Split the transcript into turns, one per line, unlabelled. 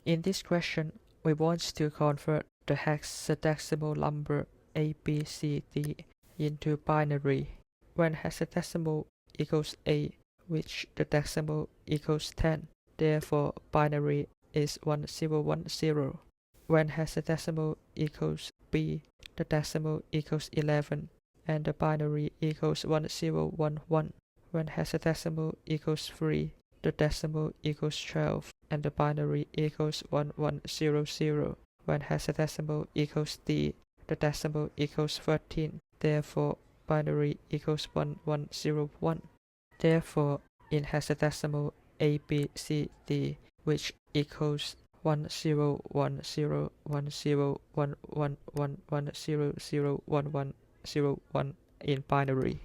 In this question, we want to convert the hexadecimal number A, B, C, D into binary. When hexadecimal equals A, which the decimal equals 10, therefore binary is 1010. When hexadecimal equals B, the decimal equals 11, and the binary equals 1011. When hexadecimal equals 3, the decimal equals 12, and the binary equals 1100. When hexadecimal equals D, the decimal equals 13, therefore binary equals 1101. Therefore, in hexadecimal A, B, C, D, which equals 10101011100101 in binary.